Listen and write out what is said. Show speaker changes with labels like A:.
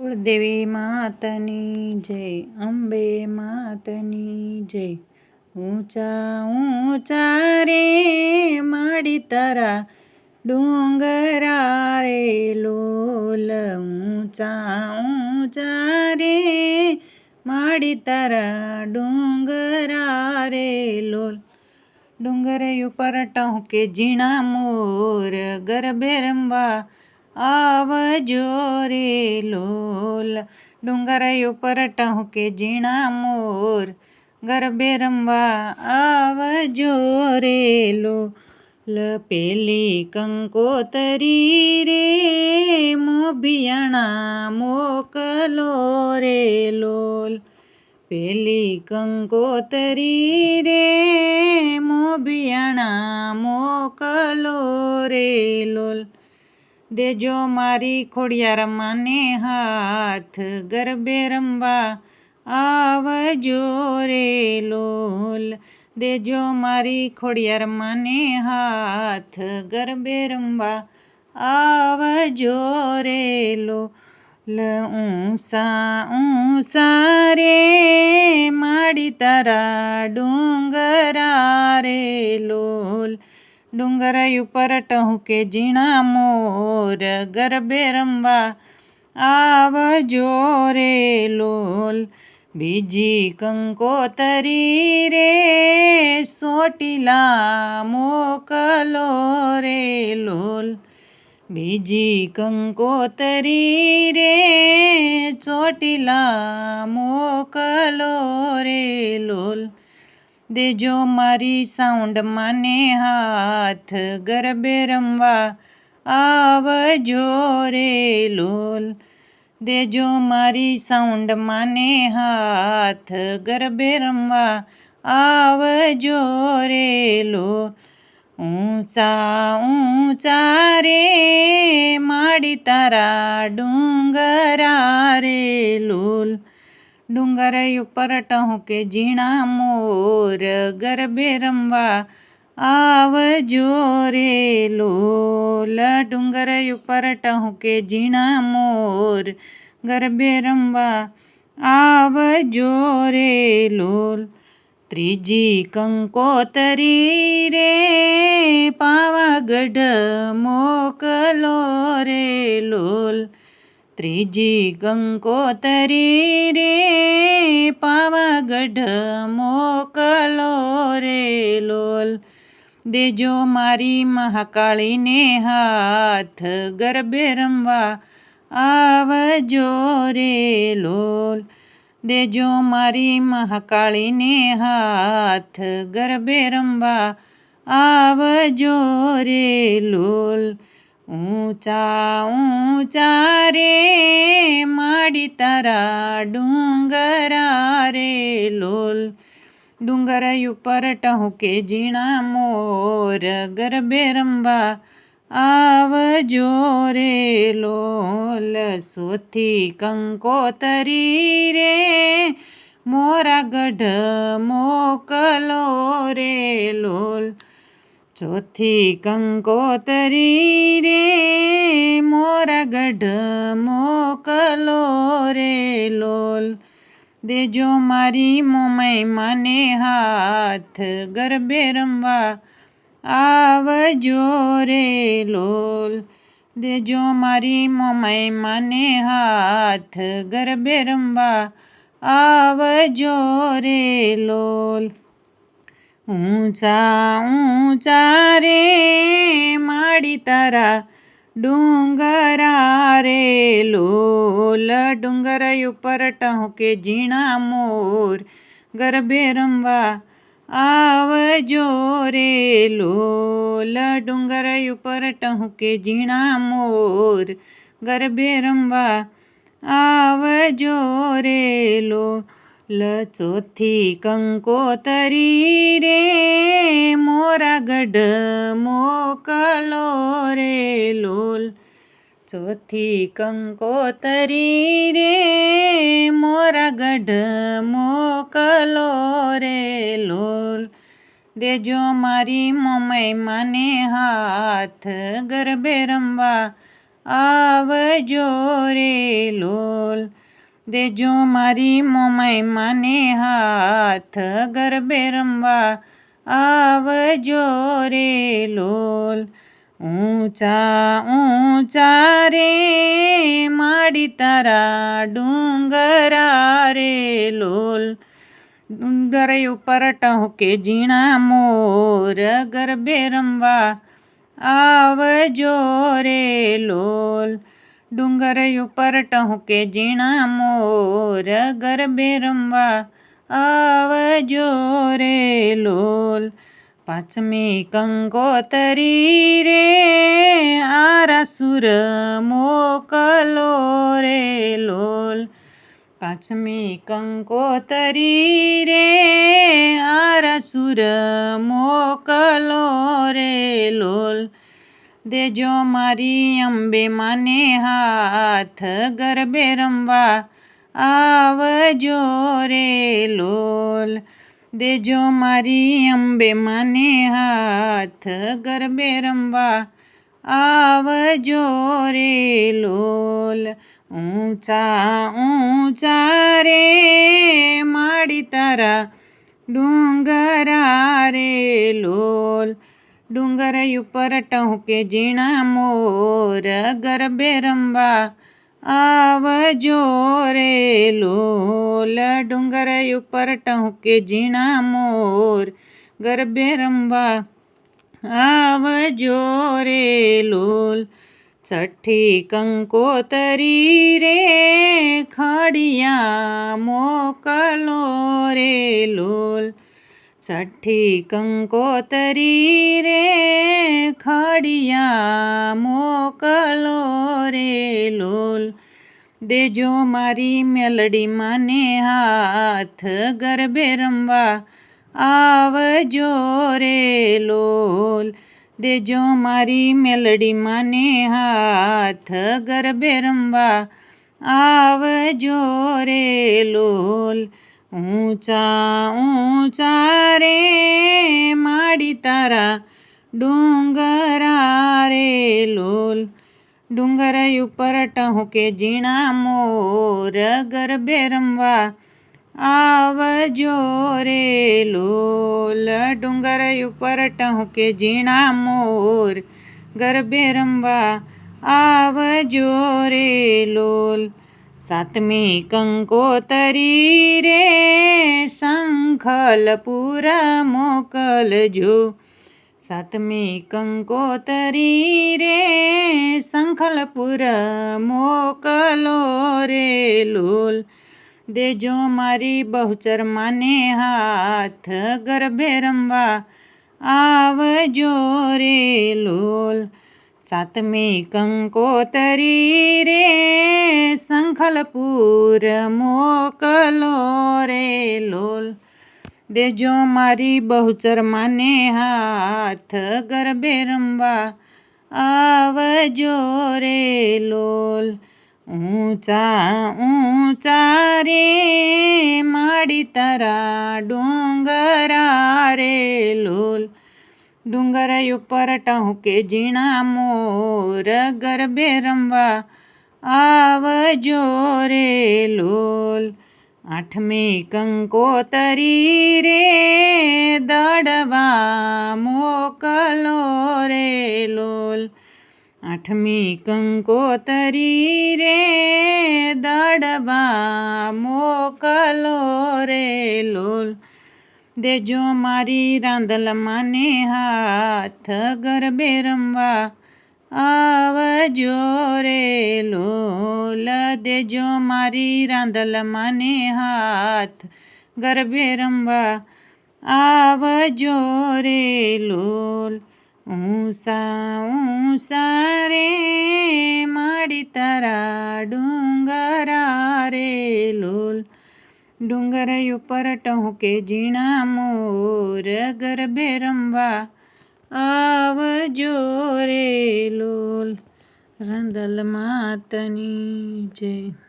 A: કુળદેવી માતની જય, અંબે માતની જય. ઊંચા ઊંચા રે માડી તારા ડુંગરા રે લોલ, ઊંચા ઊંચા રે માડી તારા ડુંગરા રે લોલ. ડુંગર ઉપર ટહુકે ઝીણા મોર, ગરબે રમવા આવજો રે લોલ. ડુંગર ઉપર ટહુકે ઝીણા મોર, ગરબે રમવા આવજો રે લોલ. પેલી કંકોતરી રે મોભિયાણા મોકલો રે લોલ. પેલી કંકોતરી રે મોભિયાણા મોકલો રે લોલ. દેજો મારી ખોડિયાર માને હાથ, ગરબે રમવા આવજો રે લોલ. દેજો મારી ખોડિયાર માને હાથ, ગરબે રમવા આવજો રે લોલ. ઊંસા ઊંસા રે માડી તારા ડુંગરા રે લોલ. ડુંગર ઉપર ટહુકે ઝીણા મોર, ગરબે રમવા આવજો રે લોલ. બીજી કંકોતરી રે ચોટીલા મોકલો રે લોલ. બીજી કંકોતરી રે ચોટીલા મોકલો રે લોલ. દેજો મારી સાઉન્ડ માને હાથ, ગરબે રમવા આવજો રે લોલ. દેજો મારી સાઉન્ડ માને હાથ, ગરબે રમવા આવજો રે લોલ. ઊંચા ઊંચા રે માડી તારા ડુંગરા રે લોલ. ડુંગર ઉપર ટહુકે ઝીણા મોર, ગરબે રમવા આવજો રે લોલ. ડુંગર ઉપર ટહુકે ઝીણા મોર, ગરબે રમવા આવજો રે લોલ. ત્રીજી કંકોતરી રે પાવાગઢ મોકલો રે લોલ. ત્રીજી કંકોતરી રે પાવાગઢ મોકલો રે લોલ. દેજો મારી મહાકાળીને હાથ, ગરબે રમવા આવજો રે લોલ. દેજો મારી મહાકાળીને હાથ, ગરબે રમવા આવજો રે લોલ. ઊંચા ઊંચા રે માડી તારા ડુંગરા રે લોલ. ડુંગર ઉપર ટહુકે ઝીણા મોર, ગરબે રમવા આવજો રે લોલ. ચોથી કંકોતરી રે મોરાગઢ મોકલો રે લોલ. ચોથી કંકોતરી રે મોરાગઢ મોકલો રે લોલ. દેજો મારી મોમાઈ માને હાથ, ગરબે રમવા આવજો રે લોલ. દેજો મારી મોમાઈ માને હાથ, ગરબે રમવા આવજો રે લોલ. ઊંચા ઊંચા રે માડી તારા ડુંગરા રે લોલ. ડુંગર ઉપર ટહુકે ઝીણા મોર, ગરબે રમવા આવજો રે લોલ. ડુંગર ઉપર ટહુકે ઝીણા મોર, ગરબે રમવા આવજો રે લોલ. ચોથી કંકોતરી રે મોરાગઢ મોકલો રે લોલ. ચોથી કંકોતરી રે મોરાગઢ મોકલો રે લોલ. દેજો મારી મોમાઈ માને હાથ, ગરબે રમવા આવજો રે લોલ. દેજો મારી મોમાઈ માને હાથ ગરબે રમવા આવજો રે લોલ. ઊંચા ઊંચા રે માડી તારા ડુંગરા રે લોલ. ડુંગર ઉપર ટહુકે ઝીણા મોર ગરબે રમવા આવજો રે લોલ. ડુંગર ઉપર ટહુકે ઝીણા મોર ગરબે રમવા આવજો રે લોલ. પાંચમી કંકોતરી રે આરાસુર મોકલો રે લોલ. પાંચમી કંકોતરી રે આરાસુર મોકલો રે લોલ. દેજો મારી અંબે માને હાથ ગરબે રમવા આવજો રે લોલ. દેજો મારી અંબે માને હાથ ગરબે રમવા આવજો રે લોલ. ઊંચા ઊંચા રે માડી તારા ડુંગરા રે લોલ. ડુંગર ઉપર ટહુકે ઝીણા મોર ગરબે રમવા આવજો રે લોલ. ડુંગર ઉપર ટહુકે ઝીણા મોર ગરબે રમવા આવજો રે લોલ. છઠ્ઠી કંકોતરી રે ખડિયા મોકલો રે લોલ. છઠ્ઠી કંકોતરી રે ખડિયા મોકલો રે લોલ. દેજો મારી મેલડી માને હાથ ગરબે રમવા આવજો રે લોલ. દેજો મારી મેલડી માને હાથ ગરબે રમવા આવજો રે લોલ. ઊંચા ઊંચા રે માડી તારા ડુંગરા રે લોલ. ડુંગર ઉપર ટહુકે ઝીણા મોર ગરબે રમવા આવજો રે લોલ. ડુંગર ઉપર ટહુકે ઝીણા મોર ગરબે રમવા આવજો રે લોલ. સાતમી કંકોતરી રે સંખલપુર મોકલજો. સાતમી કંકોતરી રે સંખલપુર મોકલો રે લોલ. દેજો મારી બહુચર માને હાથ ગરબે રમવા આવજો રે લોલ. સાતમી કંકોતરી રે સંખલપુર મોકલો રે લોલ. દેજો મારી બહુચર માને હાથ ગરબે રમવા આવજો રે લોલ. ઊંચા ઊંચા રે માડી તારા ડુંગરા રે લોલ. ડુંગર ઉપર ટહુકે ઝીણા મોર ગરબે રમવા આવજો રે લોલ. આઠમી કંકોતરી રે દડવા મોકલો રે લોલ. આઠમી કંકોતરી રે દડવા મોકલો રે લોલ. દેજો મારી રાંદલ માને હાથ ગરબે રમવા આવજો રે લોલ. દેજો મારી રાંદલ માને હાથ ગરબે રમવા આવજો રે લોલ. ઊંચા ઊંચા રે માડી તારા ડુંગરા રે લોલ. ડુંગર ઉપર ટહુકે ઝીણા મોર ગરબે રમવા આવજો રે લોલ. રાંદલ માતની જય.